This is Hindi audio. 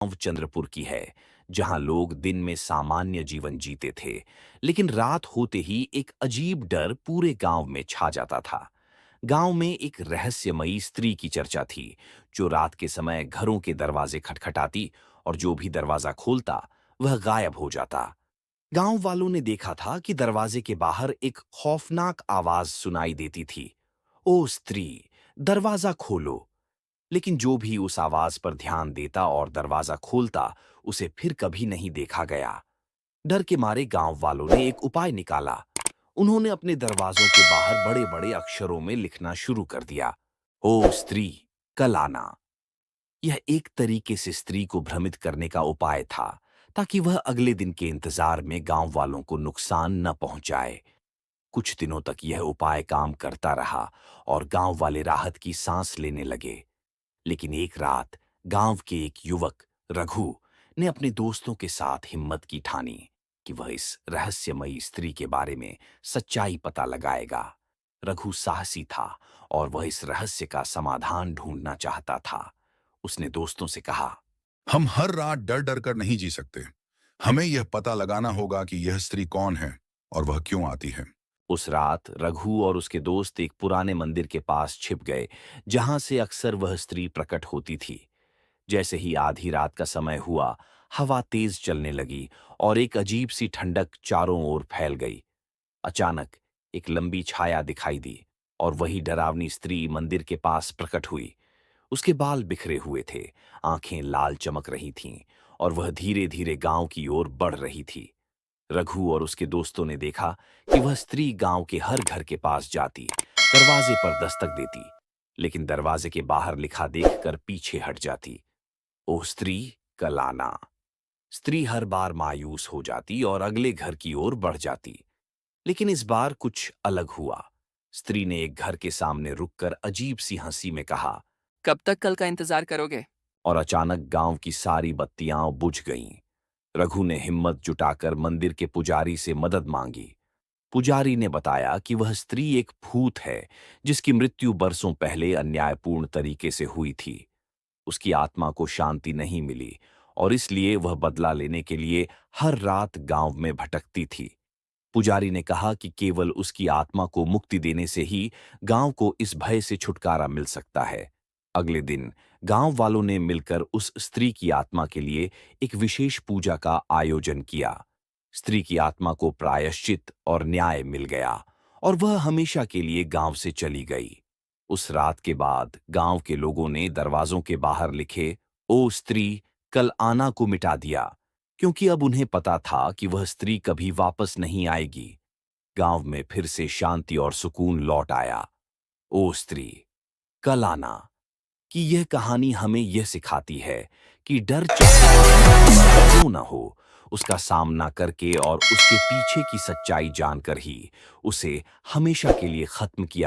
गांव चंद्रपुर की है, जहां लोग दिन में सामान्य जीवन जीते थे, लेकिन रात होते ही एक अजीब डर पूरे गांव में छा जाता था। गांव में एक रहस्यमयी स्त्री की चर्चा थी, जो रात के समय घरों के दरवाजे खटखटाती और जो भी दरवाजा खोलता, वह गायब हो जाता। गांव वालों ने देखा था कि दरवाजे के बाहर एक खौफनाक आवाज सुनाई देती थी, ओ स्त्री, दरवाजा खोलो। लेकिन जो भी उस आवाज पर ध्यान देता और दरवाजा खोलता, उसे फिर कभी नहीं देखा गया। डर के मारे गांव वालों ने एक उपाय निकाला। उन्होंने अपने दरवाजों के बाहर बड़े-बड़े अक्षरों में लिखना शुरू कर दिया, ओ स्त्री, कल आना। यह एक तरीके से स्त्री को भ्रमित करने का उपाय था, ताकि वह अगले दिन के इंतजार में गांव वालों को नुकसान न पहुंचाए। कुछ दिनों तक यह उपाय काम करता रहा और गांव वाले राहत की सांस लेने लगे। लेकिन एक रात गांव के एक युवक रघु ने अपने दोस्तों के साथ हिम्मत की ठानी कि वह इस रहस्यमयी स्त्री के बारे में सच्चाई पता लगाएगा। रघु साहसी था और वह इस रहस्य का समाधान ढूंढना चाहता था। उसने दोस्तों से कहा, हम हर रात डर डर कर नहीं जी सकते। हमें यह पता लगाना होगा कि यह स्त्री कौन है और वह क्यों आती है। उस रात रघु और उसके दोस्त एक पुराने मंदिर के पास छिप गए, जहां से अक्सर वह स्त्री प्रकट होती थी। जैसे ही आधी रात का समय हुआ, हवा तेज चलने लगी और एक अजीब सी ठंडक चारों ओर फैल गई। अचानक एक लंबी छाया दिखाई दी और वही डरावनी स्त्री मंदिर के पास प्रकट हुई। उसके बाल बिखरे हुए थे, आंखें लाल चमक रही थीं और वह धीरे-धीरे गांव की ओर बढ़ रही थी। रघु और उसके दोस्तों ने देखा कि वह स्त्री गांव के हर घर के पास जाती, दरवाजे पर दस्तक देती, लेकिन दरवाजे के बाहर लिखा देखकर पीछे हट जाती, ओ स्त्री, कल आना। स्त्री हर बार मायूस हो जाती और अगले घर की ओर बढ़ जाती। लेकिन इस बार कुछ अलग हुआ। स्त्री ने एक घर के सामने रुककर अजीब सी हंसी में कहा, कब तक कल का इंतजार करोगे? और अचानक गांव की सारी बत्तियां बुझ गईं। रघु ने हिम्मत जुटाकर मंदिर के पुजारी से मदद मांगी। पुजारी ने बताया कि वह स्त्री एक भूत है, जिसकी मृत्यु बरसों पहले अन्यायपूर्ण तरीके से हुई थी। उसकी आत्मा को शांति नहीं मिली और इसलिए वह बदला लेने के लिए हर रात गांव में भटकती थी। पुजारी ने कहा कि केवल उसकी आत्मा को मुक्ति देने से ही गांव को इस भय से छुटकारा मिल सकता है। अगले दिन गांव वालों ने मिलकर उस स्त्री की आत्मा के लिए एक विशेष पूजा का आयोजन किया। स्त्री की आत्मा को प्रायश्चित और न्याय मिल गया और वह हमेशा के लिए गांव से चली गई। उस रात के बाद गांव के लोगों ने दरवाजों के बाहर लिखे, ओ स्त्री, कल आना को मिटा दिया, क्योंकि अब उन्हें पता था कि वह स्त्री कभी वापस नहीं आएगी। गांव में फिर से शांति और सुकून लौट आया। ओ स्त्री, कल आना कि यह कहानी हमें यह सिखाती है कि डर चाहे क्यों न हो, उसका सामना करके और उसके पीछे की सच्चाई जानकर ही उसे हमेशा के लिए खत्म किया